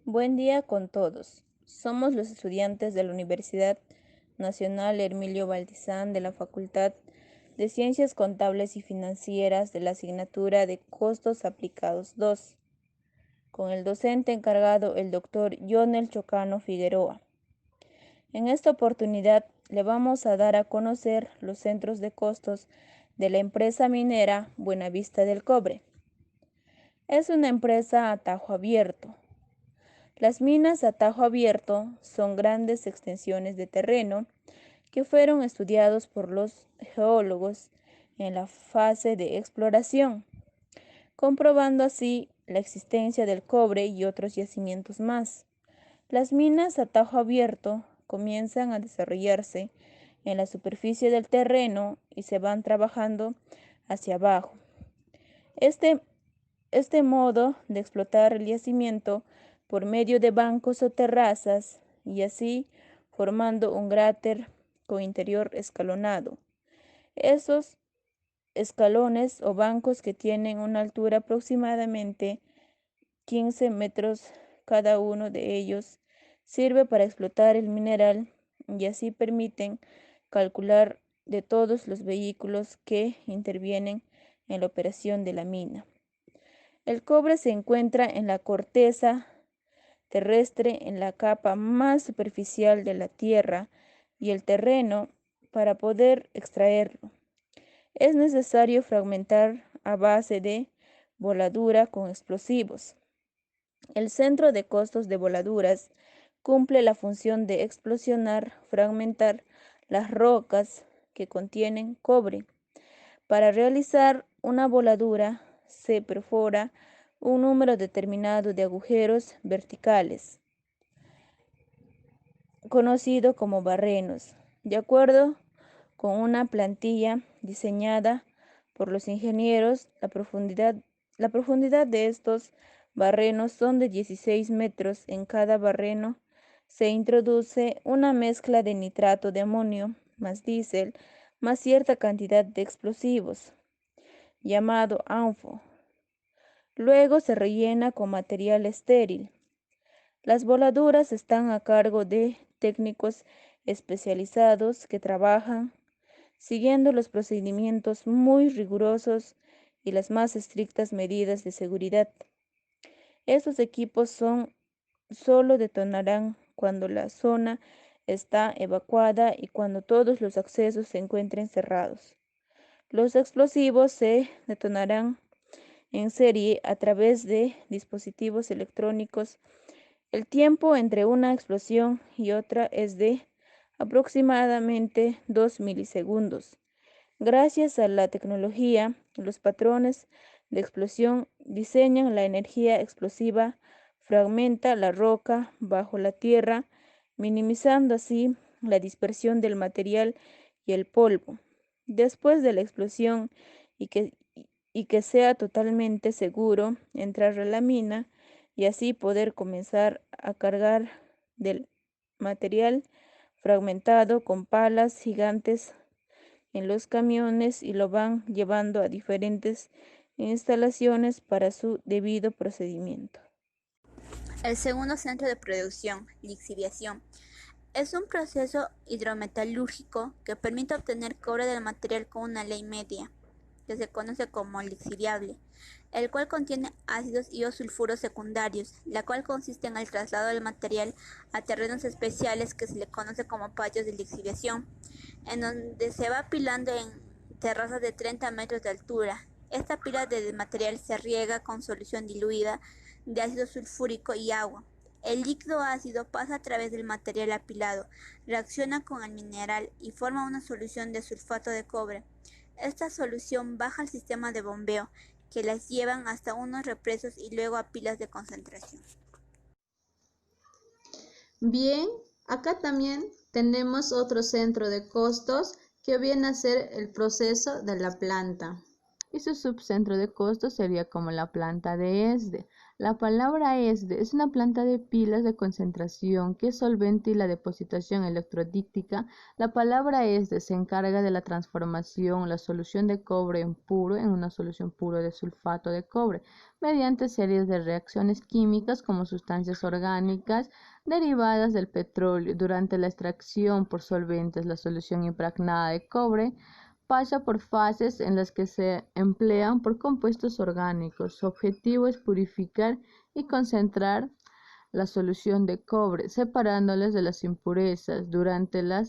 Buen día con todos. Somos los estudiantes de la Universidad Nacional Hermilio Valdizán de la Facultad de Ciencias Contables y Financieras de la asignatura de Costos Aplicados 2, con el docente encargado el doctor Yonel Chocano Figueroa. En esta oportunidad le vamos a dar a conocer los centros de costos de la empresa minera Buenavista del Cobre. Es una empresa a tajo abierto. Las minas a tajo abierto son grandes extensiones de terreno que fueron estudiados por los geólogos en la fase de exploración, comprobando así la existencia del cobre y otros yacimientos más. Las minas a tajo abierto comienzan a desarrollarse en la superficie del terreno y se van trabajando hacia abajo. Este modo de explotar el yacimiento por medio de bancos o terrazas y así formando un cráter con interior escalonado. Esos escalones o bancos que tienen una altura aproximadamente 15 metros cada uno de ellos sirve para explotar el mineral y así permiten calcular de todos los vehículos que intervienen en la operación de la mina. El cobre se encuentra en la corteza terrestre, en la capa más superficial de la tierra y el terreno. Para poder extraerlo, es necesario fragmentar a base de voladura con explosivos. El centro de costos de voladuras cumple la función de explosionar, fragmentar las rocas que contienen cobre. Para realizar una voladura se perfora un número determinado de agujeros verticales, conocido como barrenos, de acuerdo con una plantilla diseñada por los ingenieros. La profundidad de estos barrenos son de 16 metros. En cada barreno se introduce una mezcla de nitrato de amonio más diésel más cierta cantidad de explosivos, llamado ANFO. Luego se rellena con material estéril. Las voladuras están a cargo de técnicos especializados que trabajan siguiendo los procedimientos muy rigurosos y las más estrictas medidas de seguridad. Estos equipos solo detonarán cuando la zona está evacuada y cuando todos los accesos se encuentren cerrados. Los explosivos se detonarán en serie a través de dispositivos electrónicos. El tiempo entre una explosión y otra es de aproximadamente 2 milisegundos. Gracias a la tecnología, los patrones de explosión diseñan la energía explosiva, fragmenta la roca bajo la tierra, minimizando así la dispersión del material y el polvo. Después de la explosión y que sea totalmente seguro entrar a la mina y así poder comenzar a cargar del material fragmentado con palas gigantes en los camiones y lo van llevando a diferentes instalaciones para su debido procedimiento. El segundo centro de producción, lixiviación, es un proceso hidrometalúrgico que permite obtener cobre del material con una ley media, que se conoce como lixiviable, el cual contiene ácidos y o sulfuros secundarios, la cual consiste en el traslado del material a terrenos especiales que se le conoce como patios de lixiviación, en donde se va apilando en terrazas de 30 metros de altura. Esta pila de material se riega con solución diluida de ácido sulfúrico y agua. El líquido ácido pasa a través del material apilado, reacciona con el mineral y forma una solución de sulfato de cobre. Esta solución baja al sistema de bombeo, que las llevan hasta unos represos y luego a pilas de concentración. Bien, acá también tenemos otro centro de costos que viene a ser el proceso de la planta. y su subcentro de costo sería como la planta de ESDE. La palabra ESDE es una planta de pilas de concentración que es solvente y la depositación electrolítica. La palabra ESDE se encarga de la transformación la solución de cobre en puro en una solución puro de sulfato de cobre mediante series de reacciones químicas como sustancias orgánicas derivadas del petróleo. Durante la extracción por solventes, la solución impregnada de cobre pasa por fases en las que se emplean por compuestos orgánicos. Su objetivo es purificar y concentrar la solución de cobre, separándoles de las impurezas. Durante la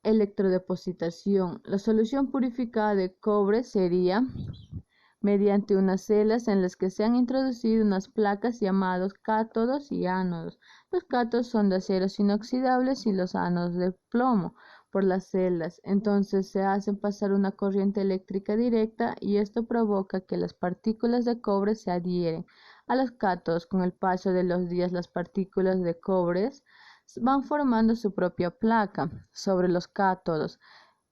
electrodepositación, la solución purificada de cobre sería mediante unas celdas en las que se han introducido unas placas llamadas cátodos y ánodos. Los cátodos son de aceros inoxidables y los ánodos de plomo por las celdas. Entonces se hace pasar una corriente eléctrica directa y esto provoca que las partículas de cobre se adhieren a los cátodos. Con el paso de los días, las partículas de cobre van formando su propia placa sobre los cátodos.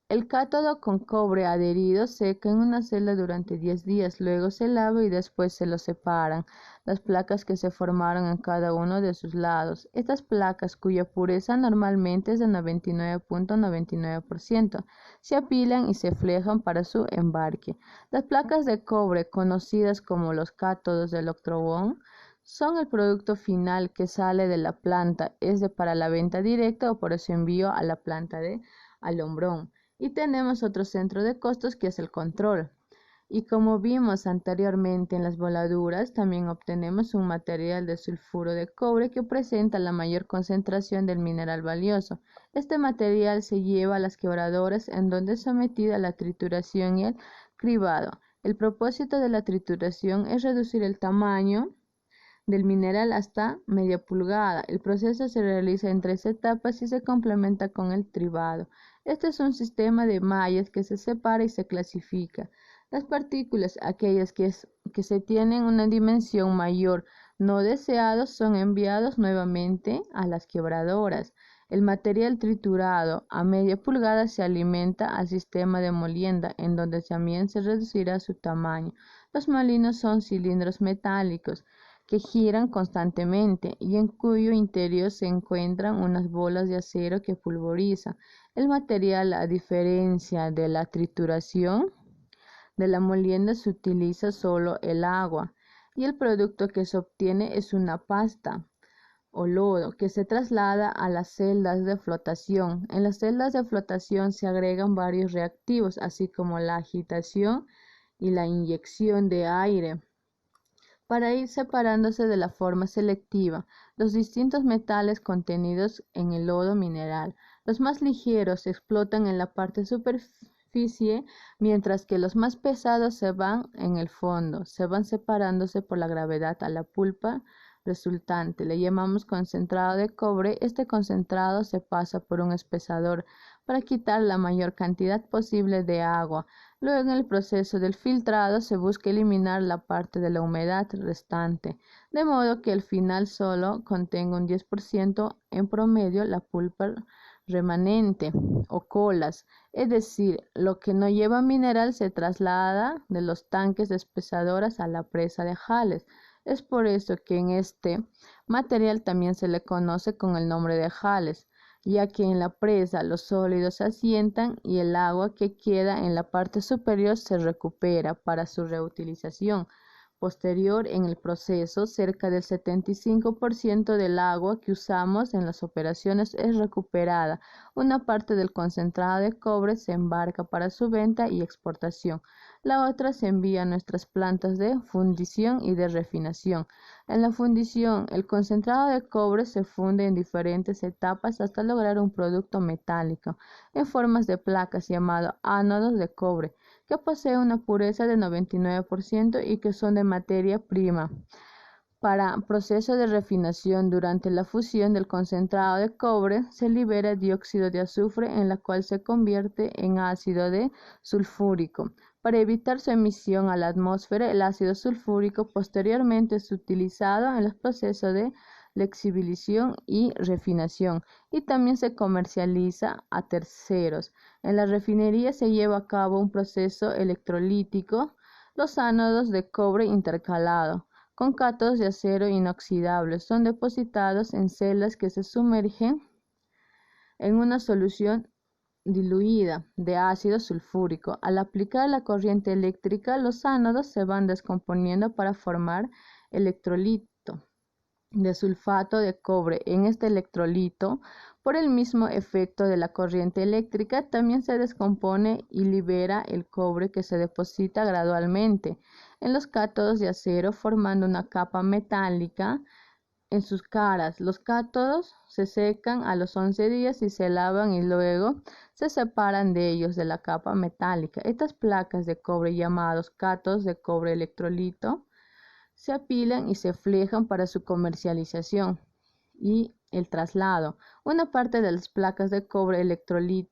El cátodo con cobre adherido seca en una celda durante 10 días, luego se lava y después se lo separan las placas que se formaron en cada uno de sus lados. Estas placas, cuya pureza normalmente es de 99.99%, se apilan y se flejan para su embarque. Las placas de cobre, conocidas como los cátodos de electrobond, son el producto final que sale de la planta, para la venta directa o por su envío a la planta de alumbrón. Y tenemos otro centro de costos que es el control. Y como vimos anteriormente en las voladuras, también obtenemos un material de sulfuro de cobre que presenta la mayor concentración del mineral valioso. Este material se lleva a las quebradoras en donde es sometida a la trituración y el cribado. El propósito de la trituración es reducir el tamaño del mineral hasta media pulgada. El proceso se realiza en 3 etapas y se complementa con el tribado. Este es un sistema de mallas que se separa y se clasifica. Las partículas, aquellas que se tienen una dimensión mayor no deseados, son enviados nuevamente a las quebradoras. El material triturado a media pulgada se alimenta al sistema de molienda, en donde también se reducirá su tamaño. Los molinos son cilindros metálicos que giran constantemente y en cuyo interior se encuentran unas bolas de acero que pulverizan. El material, a diferencia de la trituración de la molienda, se utiliza solo el agua y el producto que se obtiene es una pasta o lodo que se traslada a las celdas de flotación. En las celdas de flotación se agregan varios reactivos, así como la agitación y la inyección de aire, para ir separándose de la forma selectiva los distintos metales contenidos en el lodo mineral. Los más ligeros se explotan en la parte superficie, mientras que los más pesados se van en el fondo, se van separándose por la gravedad a la pulpa resultante. Le llamamos concentrado de cobre. Este concentrado se pasa por un espesador para quitar la mayor cantidad posible de agua. Luego, en el proceso del filtrado, se busca eliminar la parte de la humedad restante, de modo que al final solo contenga un 10% en promedio la pulpa remanente o colas, es decir, lo que no lleva mineral se traslada de los tanques de espesadoras a la presa de Jales. Es por eso que en este material también se le conoce con el nombre de Jales, ya que en la presa los sólidos se asientan y el agua que queda en la parte superior se recupera para su reutilización posterior. En el proceso, cerca del 75% del agua que usamos en las operaciones es recuperada. Una parte del concentrado de cobre se embarca para su venta y exportación. La otra se envía a nuestras plantas de fundición y de refinación. En la fundición, el concentrado de cobre se funde en diferentes etapas hasta lograr un producto metálico en formas de placas llamado ánodos de cobre, que posee una pureza de 99% y que son de materia prima. Para proceso de refinación, durante la fusión del concentrado de cobre se libera dióxido de azufre, en la cual se convierte en ácido de sulfúrico. Para evitar su emisión a la atmósfera, el ácido sulfúrico posteriormente es utilizado en los procesos de flexibilización y refinación, y también se comercializa a terceros. En la refinería se lleva a cabo un proceso electrolítico Los ánodos de cobre intercalado con cátodos de acero inoxidables son depositados en celdas que se sumergen en una solución diluida de ácido sulfúrico. Al aplicar la corriente eléctrica, los ánodos se van descomponiendo para formar electrolito de sulfato de cobre. En este electrolito, por el mismo efecto de la corriente eléctrica, también se descompone y libera el cobre que se deposita gradualmente en los cátodos de acero, formando una capa metálica en sus caras. Los cátodos se secan a los 11 días y se lavan y luego se separan de ellos de la capa metálica. Estas placas de cobre llamados cátodos de cobre electrolito se apilan y se flejan para su comercialización y el traslado. Una parte de las placas de cobre electrolito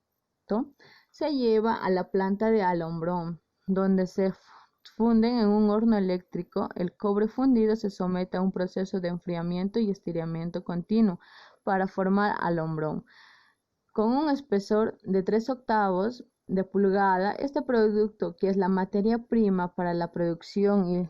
se lleva a la planta de alumbrón, donde se funden en un horno eléctrico. El cobre fundido se somete a un proceso de enfriamiento y estiramiento continuo para formar alumbrón. Con un espesor de 3/8 de pulgada, este producto, que es la materia prima para la producción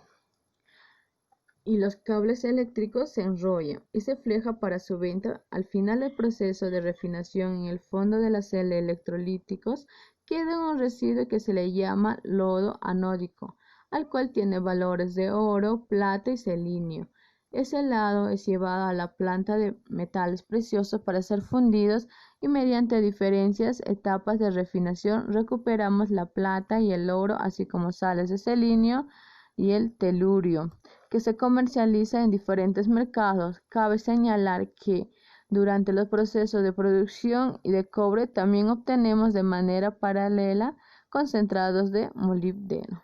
y los cables eléctricos, se enrolla y se fleja para su venta. Al final del proceso de refinación, en el fondo de la celda de electrolíticos queda un residuo que se le llama lodo anódico, al cual tiene valores de oro, plata y selenio. Ese lodo es llevado a la planta de metales preciosos para ser fundidos y mediante diferentes etapas de refinación recuperamos la plata y el oro, así como sales de selenio y el telurio, que se comercializa en diferentes mercados. Cabe señalar que durante los procesos de producción de cobre también obtenemos de manera paralela concentrados de molibdeno.